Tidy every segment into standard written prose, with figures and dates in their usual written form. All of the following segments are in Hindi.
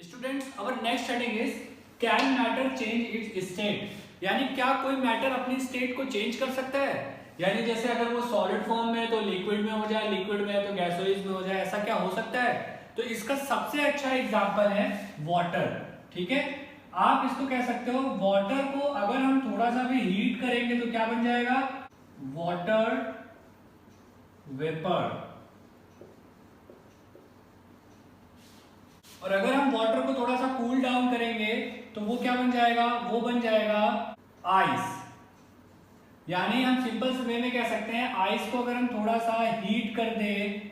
Students, our next heading is can matter change it's state, यानी क्या कोई मैटर अपनी स्टेट को चेंज कर सकता है। यानी जैसे अगर वो सॉलिड फॉर्म में है तो लिक्विड में हो जाए, लिक्विड में है तो गैसोइज में हो जाए, ऐसा क्या हो सकता है। तो इसका सबसे अच्छा एग्जांपल है वाटर। ठीक है, आप इसको कह सकते हो वाटर को अगर हम थोड़ा सा भी हीट करेंगे तो क्या बन जाएगा, वाटर वेपर। और अगर हम वाटर को थोड़ा सा कूल डाउन करेंगे तो वो क्या बन जाएगा, वो बन जाएगा आइस। यानी हम सिंपल से वे में कह सकते हैं आइस को अगर हम थोड़ा सा हीट कर दें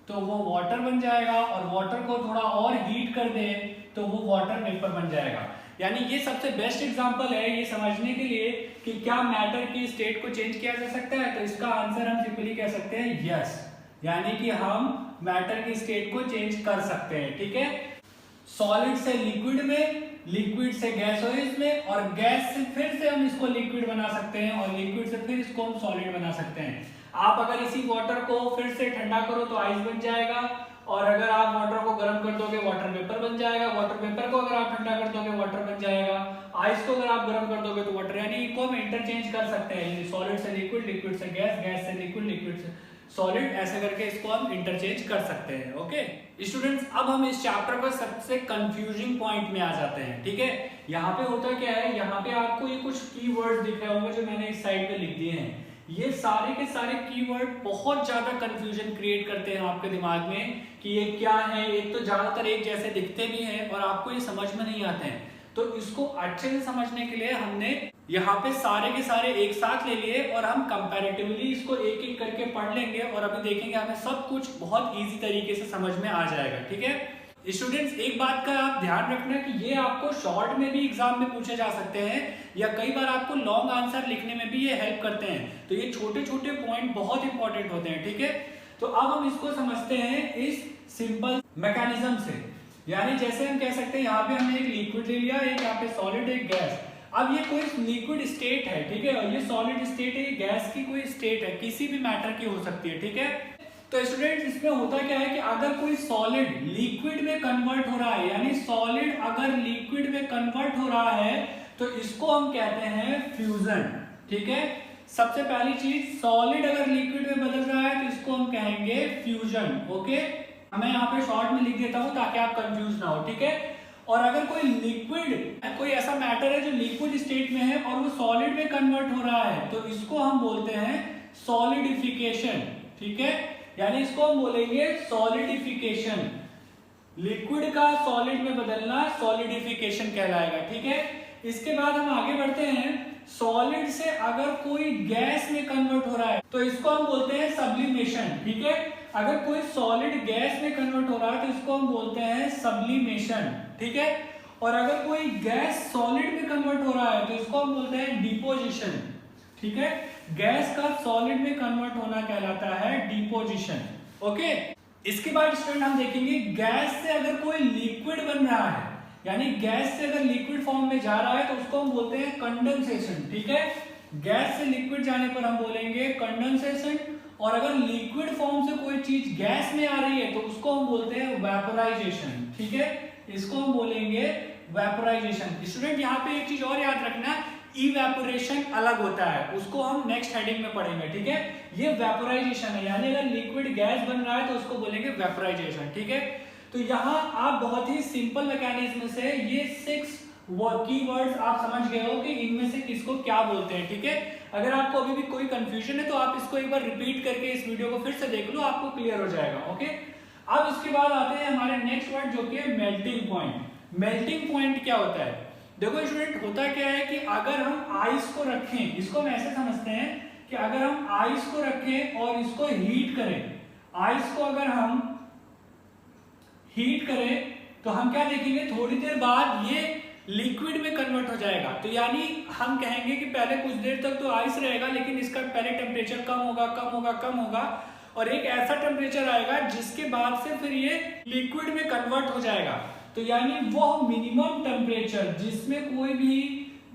तो वो वाटर बन जाएगा, और वाटर को थोड़ा और हीट कर दें तो वो वाटर वेपर बन जाएगा। यानी ये सबसे बेस्ट एग्जांपल है ये समझने के लिए कि क्या मैटर की स्टेट को चेंज किया जा सकता है। तो इसका आंसर हम सिंपली कह सकते हैं यस, यानी कि हम मैटर की स्टेट को चेंज कर सकते हैं। ठीक है, सॉलिड से लिक्विड में, लिक्विड से गैसोइज में, और गैस से फिर से हम इसको लिक्विड बना सकते हैं, और लिक्विड से फिर इसको हम सॉलिड बना सकते हैं। आप अगर इसी वाटर को फिर से ठंडा करो तो आइस बन जाएगा, और अगर आप वाटर को गर्म कर दोगे वाटर वेपर बन जाएगा, वाटर वेपर को अगर आप ठंडा कर दोगे वाटर बन जाएगा, आइस को अगर आप गर्म कर दोगे तो वाटर। यानी इनको हम इंटरचेंज कर सकते हैं, सॉलिड से लिक्विड, लिक्विड से गैस, गैस से लिक्विड, लिक्विड से सॉलिड, ऐसे करके इसको हम इंटरचेंज कर सकते हैं। ओके स्टूडेंट्स, अब हम इस चैप्टर का सबसे कंफ्यूजिंग पॉइंट में आ जाते हैं। ठीक है, यहाँ पे होता क्या है, यहाँ पे आपको ये कुछ कीवर्ड्स दिख रहे होंगे जो मैंने इस साइड पे लिख दिए हैं। ये सारे के सारे कीवर्ड बहुत ज्यादा कंफ्यूजन क्रिएट करते हैं आपके दिमाग में कि ये क्या है। एक तो ज्यादातर एक जैसे दिखते भी हैं और आपको ये समझ में नहीं आते हैं। तो इसको अच्छे से समझने के लिए हमने यहाँ पे सारे के सारे एक साथ ले लिए और हम कंपैरेटिवली इसको एक एक करके पढ़ लेंगे, और अभी देखेंगे हमें सब कुछ बहुत इजी तरीके से समझ में आ जाएगा। ठीक है स्टूडेंट्स, एक बात का आप ध्यान रखना कि ये आपको शॉर्ट में भी एग्जाम में पूछे जा सकते हैं, या कई बार आपको लॉन्ग आंसर लिखने में भी ये हेल्प करते हैं। तो ये छोटे छोटे पॉइंट बहुत इंपॉर्टेंट होते हैं। ठीक है, तो अब हम इसको समझते हैं इस सिंपल मैकेनिज्म से। यानी जैसे हम कह सकते हैं यहाँ पे हमने एक लिक्विड ले लिया, एक यहाँ पे सॉलिड, एक गैस। अब ये कोई लिक्विड स्टेट है, ठीक है, और ये सॉलिड स्टेट है, ये गैस की कोई स्टेट है, किसी भी मैटर की हो सकती है। ठीक है, तो स्टूडेंट्स इसमें होता क्या है कि अगर कोई सॉलिड लिक्विड में कन्वर्ट हो रहा है, यानी सॉलिड अगर लिक्विड में कन्वर्ट हो रहा है तो इसको हम कहते हैं फ्यूजन। ठीक है, सबसे पहली चीज, सॉलिड अगर लिक्विड में बदल रहा है तो इसको हम कहेंगे फ्यूजन। ओके, मैं यहाँ पे शॉर्ट में लिख देता हूँ ताकि आप कंफ्यूज ना हो। ठीक है, और अगर कोई लिक्विड, कोई ऐसा मैटर है जो लिक्विड स्टेट में है और वो सॉलिड में कन्वर्ट हो रहा है तो इसको हम बोलते हैं सॉलिडिफिकेशन। ठीक है, यानी इसको हम बोलेंगे सॉलिडिफिकेशन। लिक्विड का सॉलिड में बदलना सॉलिडिफिकेशन कहलाएगा। ठीक है, इसके बाद हम आगे बढ़ते हैं, सॉलिड से अगर कोई गैस में कन्वर्ट हो रहा है तो इसको हम बोलते हैं सब्लिमेशन। ठीक है, अगर कोई सॉलिड गैस में कन्वर्ट हो रहा है तो इसको हम बोलते हैं सब्लिमेशन। ठीक है, और अगर कोई गैस सॉलिड में कन्वर्ट हो रहा है तो इसको हम बोलते हैं डिपोजिशन। ठीक है, गैस का सॉलिड में कन्वर्ट होना कहलाता है डिपोजिशन। ओके, इसके बाद स्टूडेंट हम देखेंगे गैस से अगर कोई लिक्विड बन रहा है, यानी गैस से अगर लिक्विड फॉर्म में जा रहा है तो उसको हम बोलते हैं कंडेंसेशन। ठीक है, गैस से लिक्विड जाने पर हम बोलेंगे कंडेंसेशन, और अगर लिक्विड फॉर्म से कोई चीज गैस में आ रही है तो उसको हम बोलते हैं वेपोराइजेशन। ठीक है, इसको हम बोलेंगे वेपोराइजेशन। स्टूडेंट यहाँ पे एक चीज और याद रखना, इवेपोरेशन अलग होता है, उसको हम नेक्स्ट हेडिंग में पढ़ेंगे। ठीक है, ये वेपोराइजेशन है, यानी अगर लिक्विड गैस बन रहा है तो उसको बोलेंगे वेपोराइजेशन। ठीक है, तो यहाँ आप बहुत ही सिंपल मैकेनिज्म से ये 6 कीवर्ड्स आप समझ गए हो कि इनमें से किसको क्या बोलते हैं। ठीक है, अगर आपको अभी भी कोई कंफ्यूजन है तो आप इसको एक बार रिपीट करके इस वीडियो को फिर से देख लो, आपको क्लियर हो जाएगा। ओके, अब इसके बाद आते हैं हमारे नेक्स्ट वर्ड जो कि है मेल्टिंग पॉइंट। मेल्टिंग पॉइंट क्या होता है, देखो स्टूडेंट, होता क्या है कि अगर हम आइस को रखें, इसको हम ऐसे समझते हैं कि अगर हम आइस को रखें और इसको हीट करें, आइस को अगर हम हीट करें तो हम क्या देखेंगे, थोड़ी देर बाद ये लिक्विड में कन्वर्ट हो जाएगा। तो यानी हम कहेंगे कि पहले कुछ देर तक तो आइस रहेगा, लेकिन इसका पहले टेम्परेचर कम होगा, कम होगा, कम होगा, और एक ऐसा टेम्परेचर आएगा जिसके बाद से फिर ये लिक्विड में कन्वर्ट हो जाएगा। तो यानी वो मिनिमम टेम्परेचर जिसमें कोई भी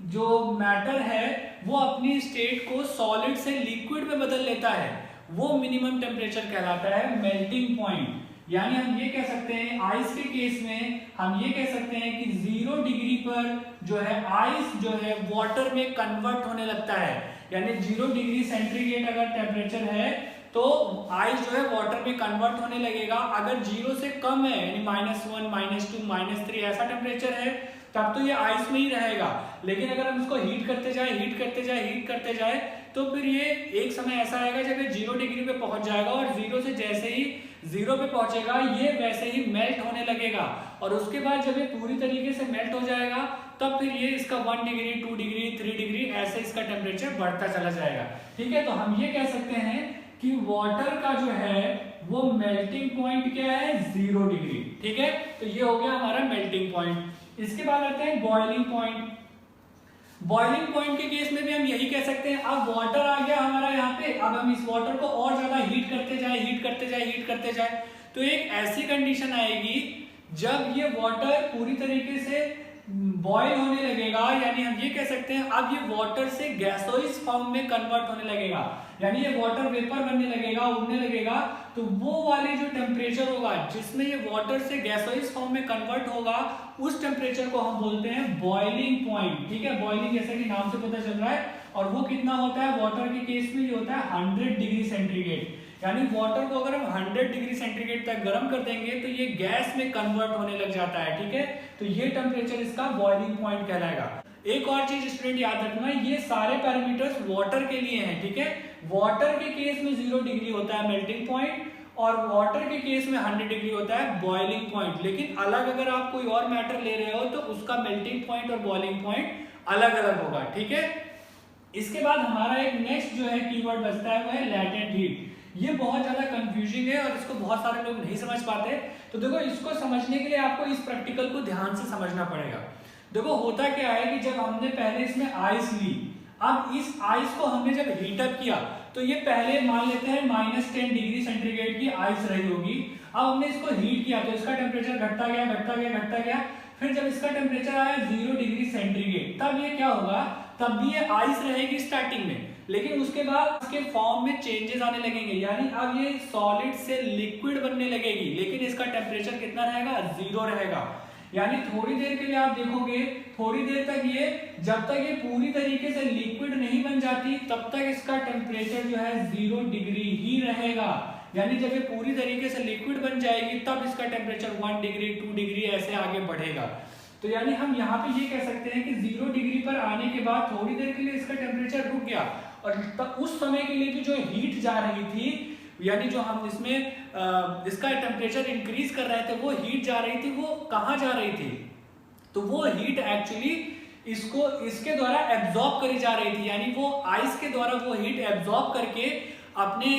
जो मैटर है वो अपनी स्टेट को सॉलिड से लिक्विड में बदल लेता है, वो मिनिमम टेम्परेचर कहलाता है मेल्टिंग पॉइंट। यानी हम ये कह सकते हैं आइस के केस में हम ये कह सकते हैं कि 0 डिग्री पर जो है आइस जो है वाटर में कन्वर्ट होने लगता है। यानी 0 डिग्री सेंटीग्रेड अगर टेम्परेचर है तो आइस जो है वाटर में कन्वर्ट होने लगेगा। अगर 0 से कम है यानी -1 -2 -3 ऐसा टेम्परेचर है तब तो ये आइस में ही रहेगा। लेकिन अगर हम इसको हीट करते जाए हीट करते जाए तो फिर ये एक समय ऐसा आएगा जब ये 0 डिग्री पे पहुंच जाएगा और 0 से जैसे ही 0 पे पहुंचेगा ये वैसे ही मेल्ट होने लगेगा। और उसके बाद जब ये पूरी तरीके से मेल्ट हो जाएगा तब फिर ये इसका 1 डिग्री 2 डिग्री 3 डिग्री ऐसे इसका टेम्परेचर बढ़ता चला जाएगा। ठीक है, तो हम ये कह सकते हैं कि वाटर का जो है वो मेल्टिंग पॉइंट क्या है 0 डिग्री। ठीक है, तो ये हो गया हमारा मेल्टिंग पॉइंट। इसके बाद आते हैं बॉइलिंग पॉइंट। बॉइलिंग पॉइंट के केस में भी हम यही कह सकते हैं, अब वाटर आ गया हमारा यहाँ पे, अब हम इस वाटर को और ज्यादा हीट करते जाए तो एक ऐसी कंडीशन आएगी जब ये वाटर पूरी तरीके से बॉयल होने लगेगा। यानी हम ये कह सकते हैं अब ये वाटर से गैसोइस फॉर्म में कन्वर्ट होने लगेगा। यानी ये वाटर वेपर बनने लगेगा, उड़ने लगेगा। तो वो वाले जो टेम्परेचर होगा जिसमें ये वाटर से गैसोइस फॉर्म में कन्वर्ट होगा उस टेम्परेचर को हम बोलते हैं बॉइलिंग पॉइंट। ठीक है, बॉइलिंग जैसा कि नाम से पता चल रहा है। और वो कितना होता है वाटर के केस में ये होता है 100 डिग्री सेंटीग्रेड। यानी वाटर को अगर हम 100 डिग्री सेंटीग्रेड तक गर्म कर देंगे तो ये गैस में कन्वर्ट होने लग जाता है। ठीक है, तो ये टेम्परेचर इसका बॉइलिंग पॉइंट कहलाएगा। एक और चीज स्टूडेंट याद रखना, ये सारे पैरामीटर्स वाटर के लिए हैं। ठीक है, वाटर के केस में 0 डिग्री होता है मेल्टिंग पॉइंट और वाटर के केस में 100 डिग्री होता है बॉइलिंग पॉइंट। लेकिन अलग अगर आप कोई और मैटर ले रहे हो तो उसका मेल्टिंग पॉइंट और बॉइलिंग पॉइंट अलग अलग होगा। ठीक है, इसके बाद हमारा एक नेक्स्ट जो है कीवर्ड बचता है वो है लैटेंट हीट। ये बहुत ज्यादा कंफ्यूजिंग है और इसको बहुत सारे लोग नहीं समझ पाते। तो देखो, इसको समझने के लिए आपको इस प्रैक्टिकल को ध्यान से समझना पड़ेगा। देखो होता क्या है कि जब हमने पहले इसमें आइस ली, अब इस आइस को हमने जब हीटअप किया तो ये पहले मान लेते हैं -10 डिग्री सेंटीग्रेड की आइस रही होगी। अब हमने इसको हीट किया तो इसका टेम्परेचर घटता गया। फिर जब इसका टेम्परेचर आया 0 डिग्री सेंटीग्रेड तब ये क्या होगा, तब भी ये आइस रहेगी स्टार्टिंग में, लेकिन उसके बाद इसके फॉर्म में चेंजेस आने लगेंगे। यानी अब ये सॉलिड से लिक्विड बनने लगेगी, लेकिन इसका टेम्परेचर कितना रहेगा 0 रहेगा। यानी थोड़ी देर के लिए आप देखोगे, थोड़ी देर तक ये जब तक ये पूरी तरीके से लिक्विड नहीं बन जाती तब तक इसका टेम्परेचर जो है 0 डिग्री ही रहेगा। यानी जब ये पूरी तरीके से लिक्विड बन जाएगी तब इसका टेम्परेचर 1 डिग्री 2 डिग्री ऐसे आगे बढ़ेगा। तो यानी हम यहाँ पे ये कह सकते हैं कि 0 डिग्री पर आने के बाद थोड़ी देर के लिए इसका टेम्परेचर रुक गया और उस समय के लिए भी जो हीट जा रही थी, यानी जो हम इसमें इसका टेम्परेचर इंक्रीज कर रहे थे, वो हीट जा रही थी, वो कहाँ जा रही थी, तो वो हीट एक्चुअली इसको इसके द्वारा एब्जॉर्ब करी जा रही थी। यानी वो आइस के द्वारा वो हीट एब्जॉर्ब करके अपने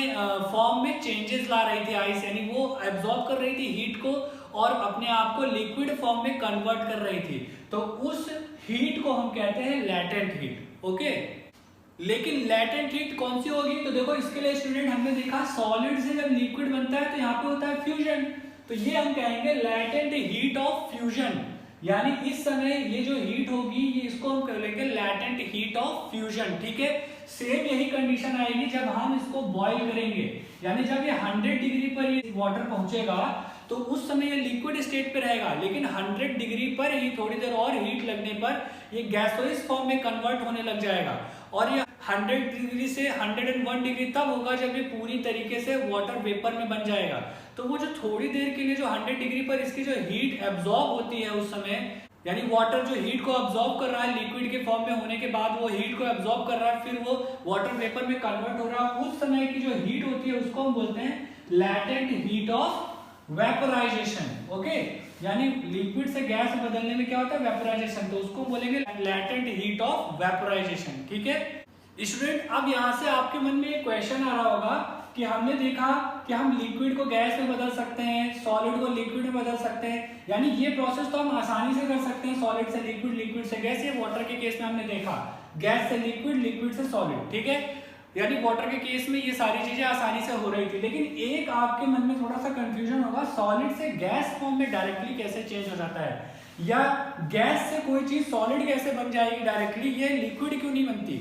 फॉर्म में चेंजेस ला रही थी आइस। यानी वो एब्जॉर्ब कर रही थी हीट को और अपने आप को लिक्विड फॉर्म में कन्वर्ट कर रही थी। तो उस हीट को हम कहते हैं लैटेंट हीट। ओके, लेकिन लैटेंट हीट कौन सी होगी, तो देखो इसके लिए स्टूडेंट हमने देखा सॉलिड से जब लिक्विड बनता है तो यहाँ पे होता है फ्यूजन। तो ये हम कहेंगे लैटेंट हीट ऑफ फ्यूजन। यानी इस समय ये जो हीट होगी ये इसको हम कहेंगे लैटेंट हीट ऑफ फ्यूजन। ठीक है, सेम यही कंडीशन आएगी जब हम इसको बॉईल करेंगे। यानी जब ये 100 डिग्री पर ये वाटर पहुंचेगा तो उस समय ये लिक्विड स्टेट पे रहेगा, लेकिन 100 डिग्री पर ही थोड़ी देर और हीट लगने पर ये गैसोइस फॉर्म में कन्वर्ट होने लग जाएगा। और ये 100 डिग्री से 101 डिग्री तब होगा जब ये पूरी तरीके से वाटर वेपर में बन जाएगा। तो वो जो थोड़ी देर के लिए जो 100 डिग्री पर इसकी जो हीट एब्जॉर्ब होती है उस समय, यानी वाटर जो हीट को एब्जॉर्ब कर रहा है लिक्विड के फॉर्म में होने के बाद वो हीट को एब्जॉर्ब कर रहा है, फिर वो वाटर वेपर में कन्वर्ट हो रहा है, उस समय की जो हीट होती है उसको हम बोलते हैं latent heat of vaporisation. Okay, यानी लिक्विड से गैस में बदलने में क्या होता है वेपोराइजेशन, तो उसको बोलेंगे लैटेंट हीट ऑफ वेपोराइजेशन। ठीक है स्टूडेंट, अब यहाँ से आपके मन में एक क्वेश्चन आ रहा होगा कि हमने देखा कि हम लिक्विड को गैस में बदल सकते हैं, सॉलिड को लिक्विड में बदल सकते हैं। यानी ये प्रोसेस तो हम आसानी से कर सकते हैं, सॉलिड से लिक्विड, लिक्विड से गैस। ये वाटर के केस में हमने देखा गैस से लिक्विड, लिक्विड से सॉलिड। ठीक है, यानी वाटर के केस में ये सारी चीजें आसानी से हो रही थी। लेकिन एक आपके मन में थोड़ा सा कंफ्यूजन होगा, सॉलिड से गैस फॉर्म में डायरेक्टली कैसे चेंज हो जाता है, या गैस से कोई चीज सॉलिड कैसे बन जाएगी डायरेक्टली, ये लिक्विड क्यों नहीं बनती,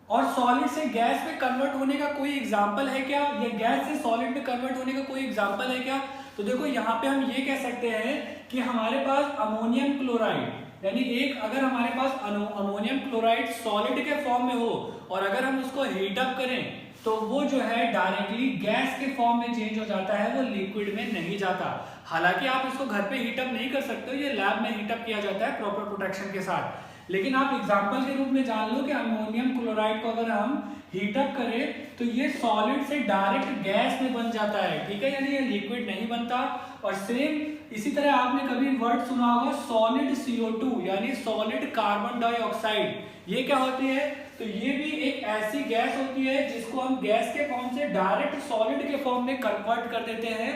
और सॉलिड से गैस में कन्वर्ट होने का कोई एग्जांपल है क्या, या गैस से सॉलिड में कन्वर्ट होने का कोई एग्जांपल है क्या। तो देखो यहाँ पे हम ये कह सकते हैं कि हमारे पास अमोनियम क्लोराइड यानी एक अगर हमारे पास अमोनियम क्लोराइड सॉलिड के फॉर्म में हो और अगर हम उसको हीट अप करें तो वो जो है डायरेक्टली गैस के फॉर्म में चेंज हो जाता है, वो लिक्विड में नहीं जाता। हालांकि आप इसको घर पे हीटअप नहीं कर सकते हो, ये लैब में हीटअप किया जाता है प्रॉपर प्रोटेक्शन के साथ। लेकिन आप एग्जांपल के रूप में जान लो कि अमोनियम क्लोराइड को अगर हम हीटअप करें तो ये सॉलिड से डायरेक्ट गैस में बन जाता है, ठीक है, यानी ये लिक्विड नहीं बनता। और सेम इसी तरह आपने कभी वर्ड सुना होगा सॉलिड CO2 यानी सॉलिड कार्बन डाइऑक्साइड। ये क्या होती है? तो ये भी एक ऐसी गैस होती है जिसको हम गैस के फॉर्म से डायरेक्ट सॉलिड के फॉर्म में कन्वर्ट कर देते हैं,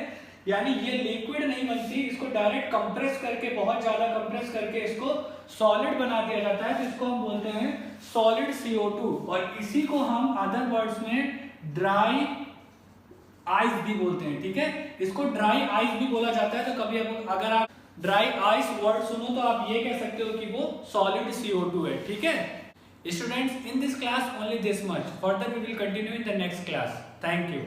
यानी ये लिक्विड नहीं बनती, इसको डायरेक्ट कंप्रेस करके, बहुत ज्यादा कंप्रेस करके इसको सॉलिड बना दिया जाता है, तो इसको हम बोलते हैं सॉलिड CO2। और इसी को हम अदर वर्ड्स में ड्राई आइस भी बोलते हैं, ठीक है, इसको ड्राई आइस भी बोला जाता है। तो कभी अगर आप ड्राई आइस वर्ड सुनो तो आप ये कह सकते हो कि वो सॉलिड CO2 है, ठीक है। Students, in this class only this much. Further we will continue in the next class. Thank you.